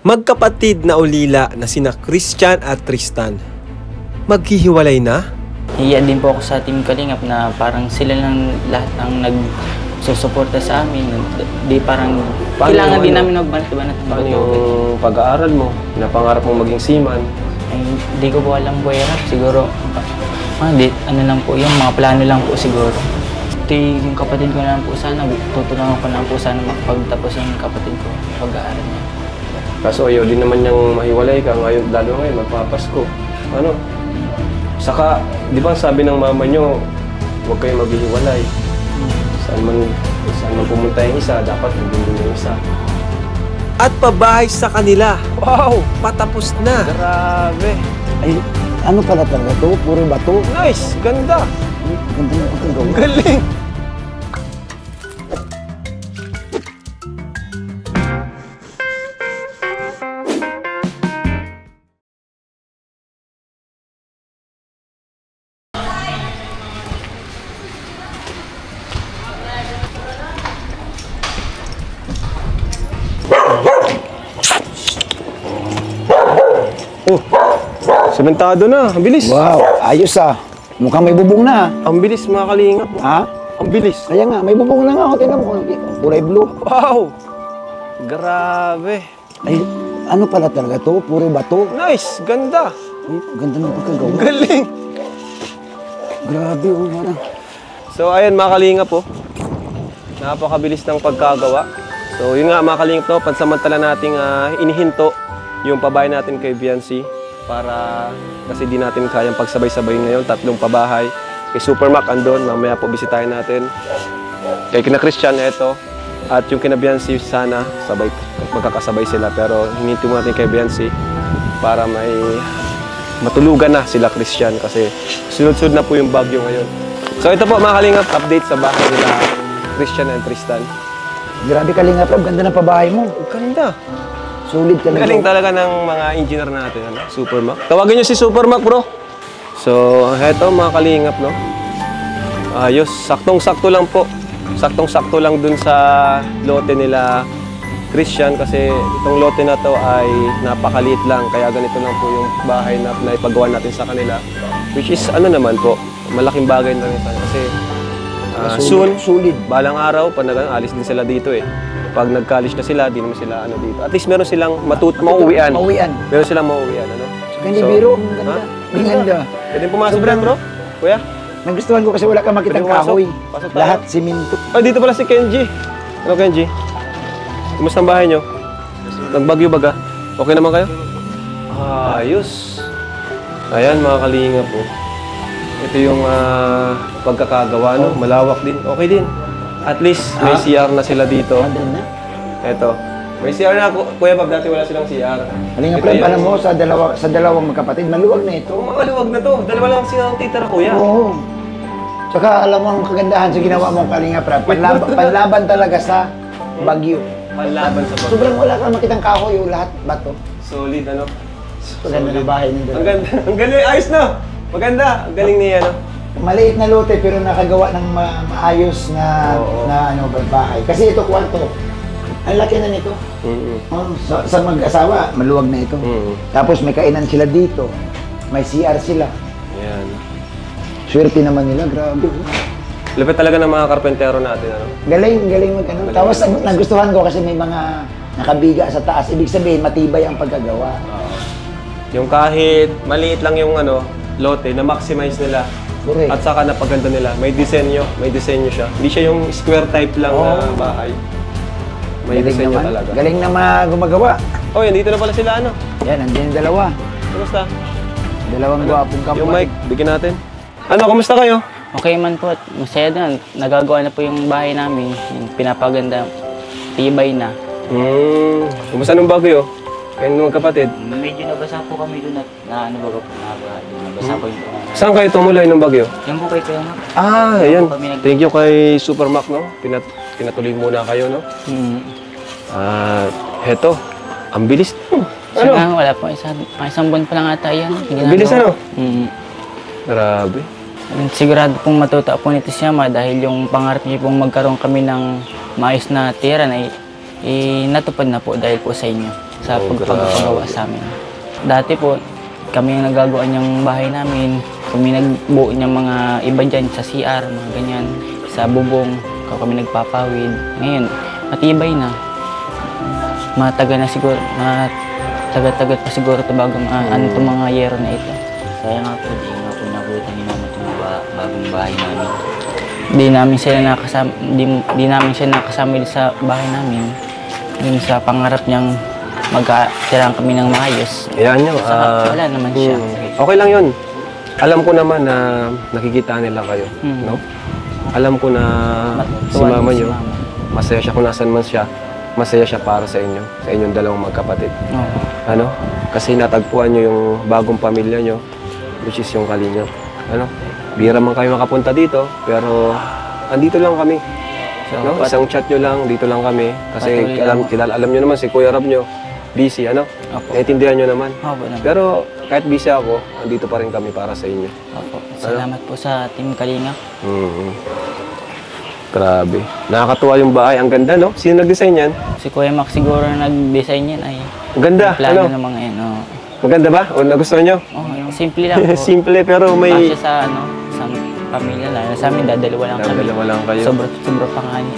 Magkapatid na ulila na sina Christian at Tristan. Maghihiwalay na? Hiya din po ako sa Team Kalingap na parang sila lang lahat ang nagsusuporta sa amin. Di parang kailangan din namin magbanat-banat ng Paano yung pag-aaral mo? Napangarap mo maging seaman? Ay, di ko po alam Kuya Rap. Siguro, ano lang po yung mga plano lang po siguro. Yung kapatid ko na lang po sana, tutulungan ko na lang po sana makapagtapos yung kapatid ko pag-aaral niya. Kaso ayaw din naman niyang mahiwalay ka ngayon, lalo ngayon, magpapasko. Ano? Saka, di ba sabi ng mama niyo, huwag kayong maghihiwalay. Saan man pumunta yung isa, dapat hindi yung isa. At pabahay sa kanila. Wow! Patapos na. Grabe! Ay, ano pala talaga to? Puro bato. Nice! Ganda! Ganda ng pagkagawa. Galing! Oh, sementado na. Ang bilis. Wow, ayos ah. Mukhang may bubong na. Ang bilis, mga kalingap. Ha? Ang bilis. Kaya nga, may bubong na nga ako. Tingnan mo, kulay blue. Wow! Grabe. Ay, ano pala talaga to? Puro bato. Nice! Ganda! Ay, ganda ng pagkagawa. Galing! Grabe, oh, parang. So, ayan mga kalingap po. Napakabilis ng pagkagawa. So, yun nga mga kalingap to. Pansamantala nating inihinto yung pabahay natin kay Viancy para kasi di natin kayang pagsabay-sabay ngayon. 3 pabahay. Kay Supermac andun, mamaya po bisitahin natin. Kay kina Christian, eto. At yung kina Viancy, sana sabay, magkakasabay sila. Pero hininti mo natin kay Viancy para may matulugan na sila Christian kasi sunod-sunod na po yung bagyo ngayon. So ito po mga kalingap, update sa bahay nila Christian and Tristan. Grabe Kalingap, ganda ng pabahay mo. Ganda! Sulit talaga. Galing talaga ng mga engineer natin, ano? Supermac. Tawagin nyo si Supermac, bro. So, heto mga kalingap, no? Ayos, saktong-sakto lang po. Saktong-sakto lang dun sa lote nila Christian kasi itong lote na to ay napakaliit lang. Kaya ganito lang po yung bahay na naipagawa natin sa kanila. Which is, ano naman po, malaking bagay na rin sa kasi soon, balang araw, pag alis din sila dito eh. Pag nag-college na sila, di naman sila ano dito. At least meron silang mauwian. Meron silang mauwian, ano? Hindi biro, ang ganda. Ang ganda. Pwede pumasok lang, bro? Kuya? Nagustuhan ko kasi wala kang makitang kahoy. Pasok tayo. Lahat siminto. Ay, dito pala si Kenji. Ano, Kenji? Kumusta ang bahay nyo? Nagbagyo baga? Okay naman kayo? Ayos. Ayan, mga kalingap po. Ito yung pagkakagawa, no? Malawak din. Okay din. At least may CR na sila dito. Ito. May CR na, Kuya Bob, dati wala silang CR. Halika Prab, alam mo, sa dalawang magkapatid, maluwag na ito. Maluwag na to. Dalawa lang silang titira, Kuya. Oo. Tsaka alam mo ang kagandahan sa ginawa mong Kalingap Prab, panlaban talaga sa bagyo. Panlaban sa bagyo. Sobrang wala kang makitang kahoy, yung lahat bato. Solid, ano? Maganda na bahay nila. Ang ganda. Ang galing. Ayos na. Maganda. Ang galing niya, no? Maliit na lote pero nakagawa ng maayos na bahay. Kasi ito kwarto. Ang laki na nito. Sa mag-asawa, maluwag na ito. Tapos may kainan sila dito. May CR sila. Yan. Swerte naman nila, grabe. Lupit talaga ng mga karpentero natin, ano? Galing mag ano. Tapos nagustuhan ko kasi may mga nakabiga sa taas. Ibig sabihin, matibay ang pagkagawa. Yung kahit maliit lang yung lote, na-maximize nila. Correct. At saka napaganda nila. May disenyo siya. Hindi siya yung square type lang na bahay. May galing disenyo naman. talaga. Galing na gumagawa. Oh, yan, dito na pala sila, ano? Yan, nandiyan yung dalawa. Kumusta? Dalawang gwapong kapwa. Yung mic, bigyan natin. Ano, kumusta kayo? Okay man po at masaya na. Nagagawa na po yung bahay namin. Yung pinapaganda, tibay na. Kumusta nung bagyo? Kayong mga kapatid? Medyo nabasa po kami doon at nabasa po yung Saan kayo tumulay ng bagyo? Yan po kay Kuya Mac. Ayan. Thank you kay Supermac, no? Pinatuloy muna kayo, no? Heto. Ang bilis. Ano? Wala po. Isang buwan pa lang ata yan. Ang bilis, ano? Grabe. Sigurado pong matuta po nito siya dahil yung pangarap niyo pong magkaroon kami ng maayos na tira na natupad na po dahil po sa inyo. sa pagpapagawa sa amin. Dati po, kami yung nagagawa niyang bahay namin. Kami nagbuo niyang mga iba dyan sa CR, mga ganyan. Sa bubong, kami nagpapawid. Ngayon, matibay na. Matagal na siguro, tagal-tagal pa siguro ito bago ano itong mga yero na ito. Kaya nga po, di nga po nabutan ni Mama itong bagong bahay namin. Di namin siya nakasama sa bahay namin. Yun sa pangarap niyang magkatirahan kami ng maayos. Ayan nyo. Wala naman siya. Okay lang yun. Alam ko naman na nakikita nila kayo. No? Alam ko na si mama nyo, masaya siya kung nasan man siya. Masaya siya para sa inyo, sa inyong dalawang magkapatid. Ano? Kasi natagpuan nyo yung bagong pamilya nyo, which is yung Kalingap. Ano? Bira man kayo makapunta dito, pero andito lang kami. No? Isang chat nyo lang, dito lang kami. Kasi alam nyo naman si Kuya Rab nyo, busy, ano? Naiintindihan nyo naman. Pero kahit busy ako, andito pa rin kami para sa inyo. Salamat po sa Team Kalingap. Grabe. Nakakatuwa yung bahay. Ang ganda, no? Sino nag-design yan? Si Kuya Mac siguro nag-design yan ay. Ang ganda, plano ano? ng mga yan. Maganda ba? O nagustuhan nyo? Simple lang po. Simple pero may... Kasi sa sa pamilya lang. Sa amin, dadalawa lang kami. Dadalawa lang kayo. Sobra pa nga niya.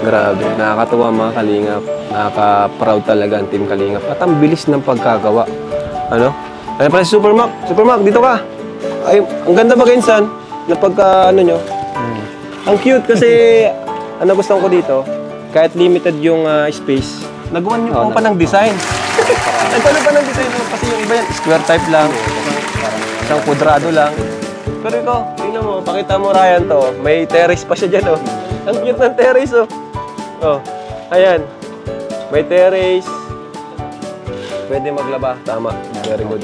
Grabe. Nakakatuwa mga Kalingap. Nakaka-proud talaga ang Team Kalingap. At ang bilis ng pagkagawa. Ano? Ay pala si Supermac. Supermac, dito ka. Ay, ang ganda ba Gensan? Na pagka ano nyo? Ang cute kasi ano gusto ko dito, kahit limited yung space, nagawan nyo pa ng design. Nagkaroon pa ng design kasi yung iba yan, square type lang, isang kwadrado lang. Pero ikaw, tingnan mo, pakita mo Ryan to, may terrace pa siya dyan oh. Ang cute ng terrace oh. Oh, ayan, may terrace, pwede maglaba, tama, very good.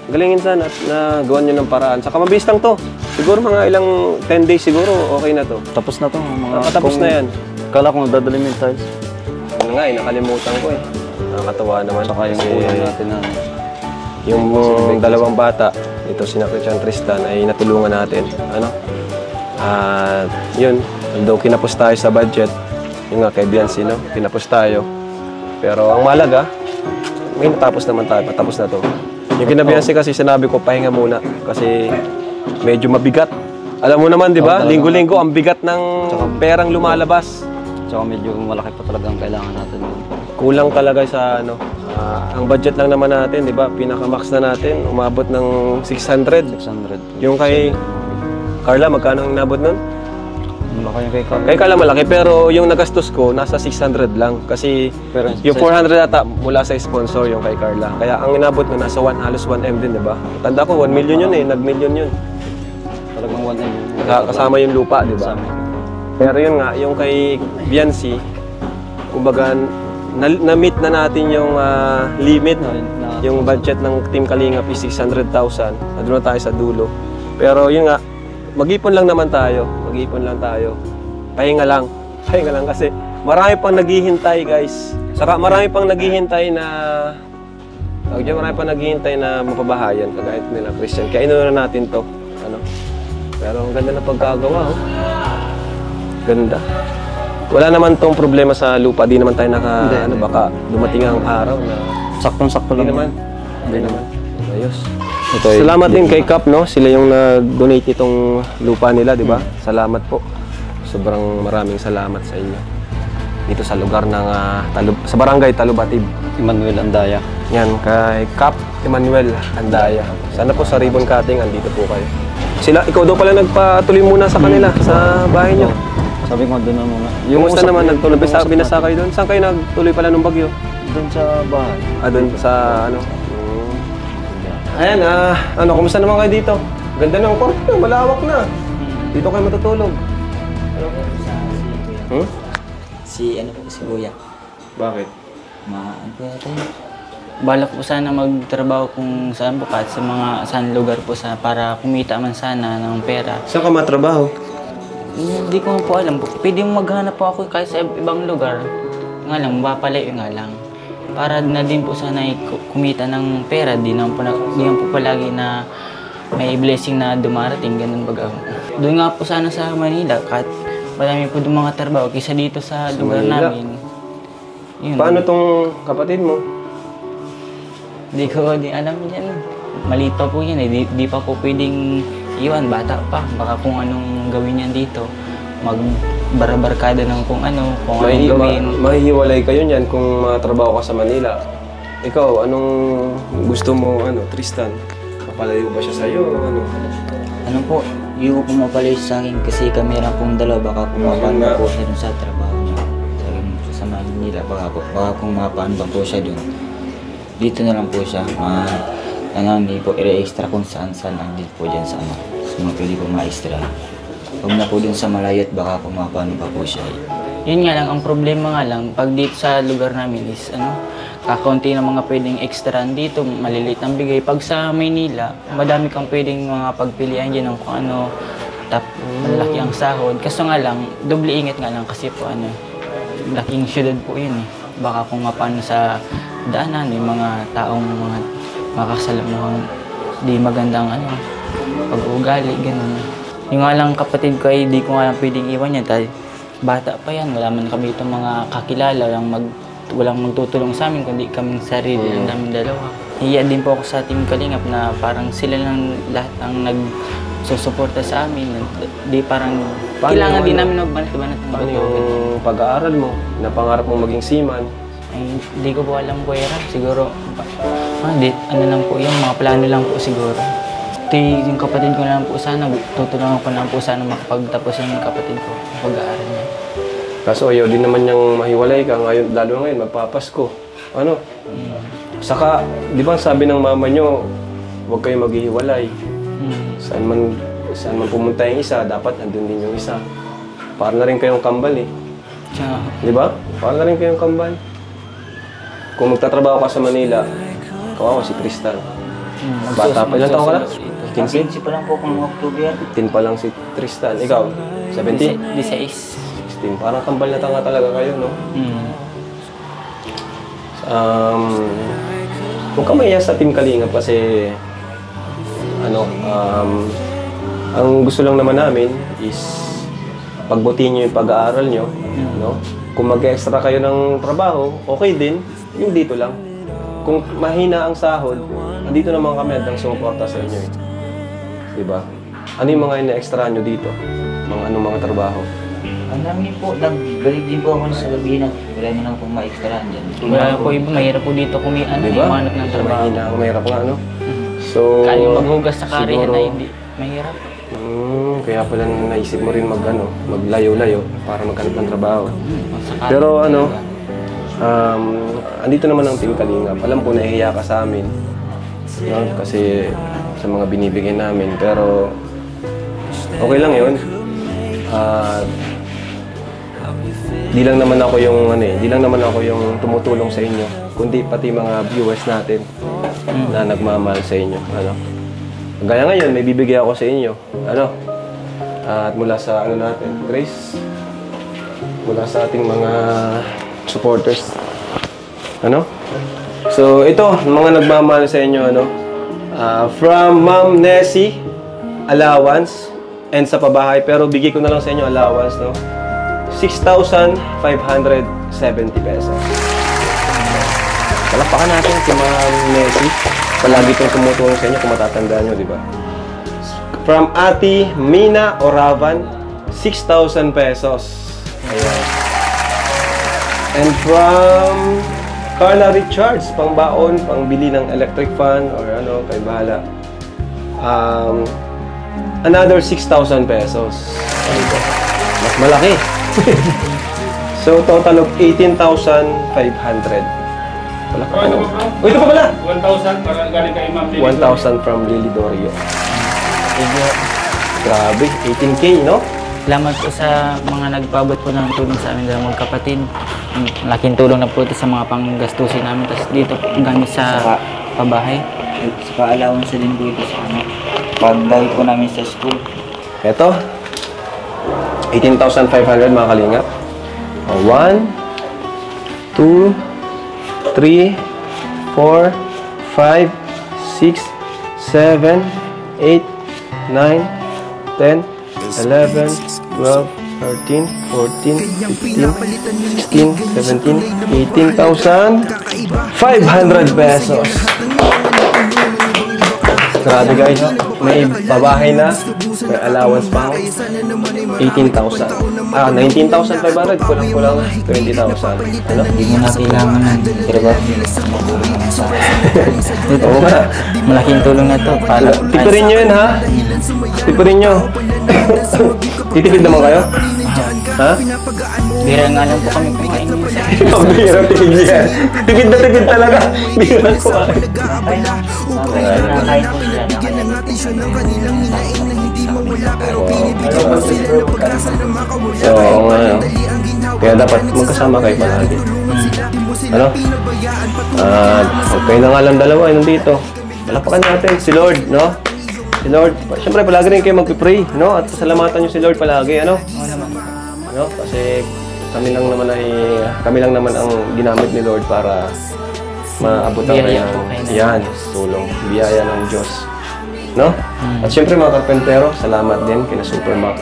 Galingin sana at nagawan nyo ng paraan. Saka mabilis lang to. Siguro mga ilang 10 days siguro okay na to. Tapos na to. Tapos na yan. Kala ko dadalhin yung tiles. Ano nga nakalimutan ko eh. Nakakatawa naman. Saka yung ulam natin na... Yung dalawang bata, ito si Christian Tristan, ay natulungan natin. Ano? At yun, although kinapos tayo sa budget, yung nga kay Biancy, no? Kinapos tayo. Pero ang malaga, may natapos naman tayo. Patapos na to. Yung kinabiyansi kasi sinabi ko, pahinga muna. Kasi medyo mabigat. Alam mo naman, di ba? Linggo-linggo, ang bigat ng perang lumalabas. Tsaka medyo malaki pa talaga ang kailangan natin. Kulang talaga sa ano. Ang budget lang naman natin, di ba? Pinaka-max na natin, umabot ng 600. 600. Yung kay Carla, magkano ang nabot nun? Malaki yung kay Carla. Kay Carla malaki, pero yung nagastos ko, nasa 600 lang. Kasi pero, yung 400 ata mula sa sponsor yung kay Carla. Kaya ang inabot na nasa halos 1M din, di ba? Tanda ko, 1 million yun eh. Nag-million yun. Talagang 1M. Kasama yung lupa, di ba? Pero yun nga, yung kay Biancy, kumbaga, na-meet na natin yung limit. Yung budget ng Team Kalingap is 600,000. Doon na tayo sa dulo. Pero yun nga, mag-ipon lang naman tayo. Mag-ipon lang tayo. Pahinga lang. Pahinga lang kasi marami pang naghihintay, guys. Saka marami pang naghihintay na mapabahayan kagaya nila Christian. Kaya inuna natin to. Ano? Pero ang ganda na pagkagawa, oh. Ganda. Wala naman tong problema sa lupa. Di naman tayo baka dumating ang araw na saktong-sakto lang. Hindi naman. Ayos. Salamat din kay Cap, no? Sila yung nag-donate itong lupa nila, di ba? Salamat po. Sobrang maraming salamat sa inyo. Dito sa lugar ng sa barangay Talubatib. Emmanuel Andaya. Yan, kay Cap Emmanuel Andaya. Sana po sa ribbon cutting, andito po kayo. Ikaw daw pala nagpatuloy muna sa kanila, sa bahay nyo. Sabi ko, doon na muna. Kumusta naman nagtuloy? Binasa kayo doon? Saan kayo nagtuloy pala nung bagyo? Doon sa bahay. Doon sa ano? Ayan, kumusta naman kayo dito? Ganda ng kwarto, malawak na. Dito kayo matutulog. Si Kuya. Bakit? Balak po sana magtrabaho kung saan po kahit sa saan lugar po para kumita man sana ng pera. Saan ka matrabaho? Hindi ko po alam. Pwede mo maghanap po ako kahit sa ibang lugar. Nga lang, mapapalayo nga lang. Para na din po sana kumita ng pera. Di naman po palagi na may blessing na dumarating. Ganun baga. Doon nga po sana sa Manila. Kahit marami po doon mga trabaho. Kaysa dito sa lugar Manila. namin. Yun. Paano tong kapatid mo? Hindi ko din alam yan. Maliit pa po yan eh. Di pa po pwedeng iwan. Bata pa. Baka kung anong gawin yan dito. Magbarabarkada ng kung anong gawin. Mahihiwalay kayo niyan kung trabaho ka sa Manila. Ikaw, anong gusto mo, Tristan? Papalayo ba siya sa'yo? Ano po, yung pumapalayo sa akin kasi kamera pong dalawa, baka pumapano po siya dun sa trabaho niya. Sa Manila, baka kung mapano ba po siya dun. Dito na lang po siya, hindi po i-extra kung saan-saan lang dito po dyan sa mga pwede po ma-extra. Huwag na po dun sa malayot, baka kung mapano pa po siya. Yun nga lang, ang problema nga lang, pag dito sa lugar namin is kakaunti na mga pwedeng extra dito, maliliit ang bigay. Pag sa Maynila, madami kang pwedeng mga pagpilian dyan ng kung ano, malaki ang sahod. Kaso nga lang, doble ingat nga lang kasi po laking syudad po yun eh. Baka kung mapano sa daanan, yung mga taong mga makasalamuhang di magandang pag-uugali, ganun. Yung nga lang kapatid ko ay di ko nga lang pwedeng iwan yan. Bata pa yan, wala man kami itong mga kakilala, walang magtutulong sa amin kundi kaming sarili lang namin dalawa. Hiya din po ako sa Team Kalingap na parang sila lang lahat ang nagsusuporta sa amin. Di parang kailangan din namin magbanat-banat ng Paano yung pag-aaral mo? Napangarap mo maging seaman? Ay, di ko po alam Buwera. Siguro, lang po yung mga plano lang po siguro. Yung kapatid ko na lang po sana, tutulungan ko na lang po sana makapagtapos yung kapatid ko, pag-aaral niya. Kaso ayaw din naman niyang mahiwalay ka ngayon, lalo ngayon, magpapasko. Saka, di ba sabi ng mama niyo, huwag kayo maghihiwalay. Saan man pumunta yung isa, dapat nandun din yung isa. Para na rin kayong kambal eh. Di ba? Para na rin kayong kambal. Kung magtatrabaho ka sa Manila, kawawa si Tristan. Bata pa, ilang taon ka na? 15? 15 pa lang po kung October. 15 pa lang si Tristan. Ikaw? 17? 16. 16. Parang kambal na tanga talaga kayo, no? Huwag ka maiya sa Team Kalingap kasi ang gusto lang naman namin is pagbutihin nyo yung pag-aaral nyo, no? Kung mag-extra kayo ng trabaho, okay din, yung dito lang. Kung mahina ang sahod, dito naman kami at ang sumuporta sa inyo. Diba? Ano yung mga ina-extra nyo dito? Mga trabaho? Ang dami po, nagbalik din po ako sa gabi na wala nyo lang pong ma-extrahan dyan. Wala po iba, mahirap po dito kung umanap ng trabaho. Mahina, mahirap nga, no? So, kaya maghugas sa karihan na hindi, mahirap. Kaya pala naisip mo rin maglayo-layo para maghanap ng trabaho. Pero andito naman ang Team Kalingap. Alam ko nahihiya ka sa amin, no? Kasi sa mga binibigay namin. Pero okay lang yun. Di lang naman ako yung tumutulong sa inyo, kundi pati mga viewers natin na nagmamahal sa inyo. Gaya ngayon, may bibigay ako sa inyo. At mula sa natin, Grace, mula sa ating mga supporters. So ito, mga nagmamahal sa inyo, from Ma'am Nessie, allowance, and sa pabahay, pero bigay ko na lang sa inyo allowance, 6,570 pesos. Palakpakan natin si Ma'am Nessie. Palagi itong tumutulong sa inyo kung matatandaan nyo, di ba? From Ate Mina Oravan, 6,000 pesos. Ayan. And from Carla Richards, pangbaon, pangbili ng electric fan or kay bahala. Another 6,000 pesos. Mas malaki. So, total of 18,500. Wala ka ano? Oh, ito pa pala! 1,000 para galing kay Ma'am Lily. 1,000 from Lily Dorio. Grabe, 18K, no? Salamat po sa mga nagpabot po ng tulong sa amin dalawang magkapatid. Laking tulong na po ito sa mga panggastusin namin. Tapos dito po gamit sa pabahay. Saka allowance din po ito sa pagdahil po namin sa school. Ito, 18,500 mga kalingap. 1, 2, 3, 4, 5, 6, 7, 8, 9, 10, 11, 12, 13, 14, 15, 16, 17, 18,500 pesos. Grabe guys, may babahay na, may allowance pa ako. 18,000. 19,500, kulang-kulang 20,000. Ano? Hindi mo na kailangan ng trabaho nila. Oo nga. Malaking tulong na to. Para, Tipirin nyo yun ha? Tipirin nyo. Titipid naman kayo? Ha? bira nga lang po kami kumain minsan. Pambira, tipid yan. Tipid na tipid talaga. Bira ko ah. Kahit po sila Oo nga. Kaya dapat magkasama kayo palagi. Ano? Okay na nga lang dalawa, nandito. Palapakan natin si Lord, no? Si Lord. Siyempre, palagi rin kayo mag-pray, no? At sasalamatan nyo si Lord palagi, ano? No? Kasi kami lang naman ang ginamit ni Lord para maabot ang Biyaya po kayo na. yan, tulong, biyaya ng Diyos. No? At siyempre mga karpentero, salamat din kina Supermac.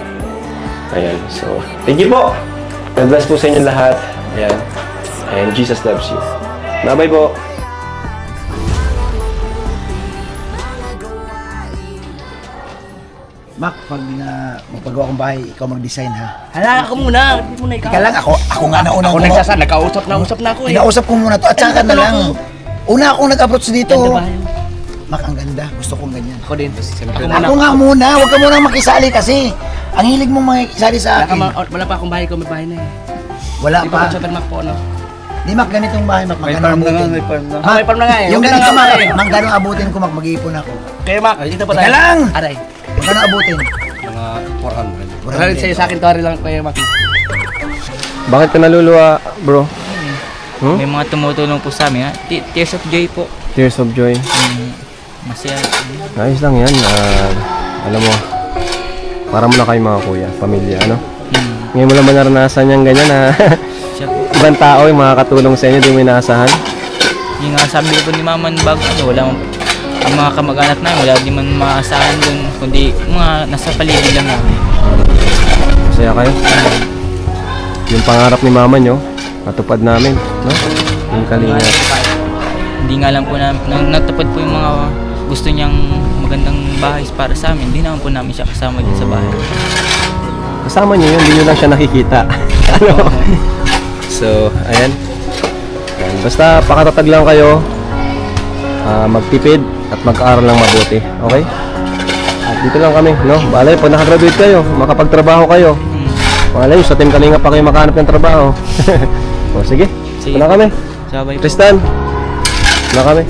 Ayan, so, thank you po! God bless po sa inyo lahat. Ayan. And Jesus loves you. Bye-bye po! Mac, pag magpagawa kong bahay, ikaw mag-design ha. Hala, ako muna. Hindi muna ikaw. Ika lang, ako nga nauna. Ako nagsasan, nakausap na ako eh. Kinausap ko muna to at saka na lang. Una akong nag-approach dito. Ganda ba yun? Mac, ang ganda. Gusto kong ganyan. Ako din. Ako nga muna. Huwag ka muna makisali kasi. Ang hilig mong makisali sa akin. Wala pa akong bahay ko, may bahay na eh. Wala Hindi pa. pa Supermac po, ano? Di Mac, ganitong bahay, Mac. May Magkano farm na nga, abutin? may farm na. Mac, May farm na nga eh. Yung Huwag na ganito, nga, Mac. eh. Magkano abutin ko, Mac. Mag-iipon ako. Kaya Mac, dito pa Teka tayo. lang! Aray. Magkano abutin? Mga 400. Aray, sa'yo sa akin, tuwari lang kaya Mac. Bakit ka naluluwa, bro? May mga tumutulong po sa amin. Ha? Tears of joy po. Tears of joy. Masaya. Ayos lang yan. Alam mo, para mo na kayo mga kuya, pamilya, ano? Ngayon mo lang ba naranasan yung ganyan na Siya po. ibang tao yung makakatulong sa inyo, di mo inaasahan? Yung nga sabi ko ni Mama bago wala man ang mga kamag-anak namin, wala din man maasahan dun, kundi mga nasa paligid lang namin. Masaya kayo? Yung pangarap ni mama nyo, natupad namin, no? Yung kalinga. Hindi nga lang po namin, natupad po yung mga gusto niyang magandang bahay para sa amin. Hindi naman po namin siya kasama din sa bahay. Kasama nyo yun, hindi nyo lang siya nakikita. Ano? So, ayan. Basta pakatatag lang kayo, magtipid at mag-aaral lang mabuti. Okay? At dito lang kami, no? Balay, pag nakagraduate kayo, makapagtrabaho kayo. Malay, sa Team Kalinga pa kayo makahanap ng trabaho. O, sige. Sige. Wala kami. Sabay po. Tristan. Wala kami.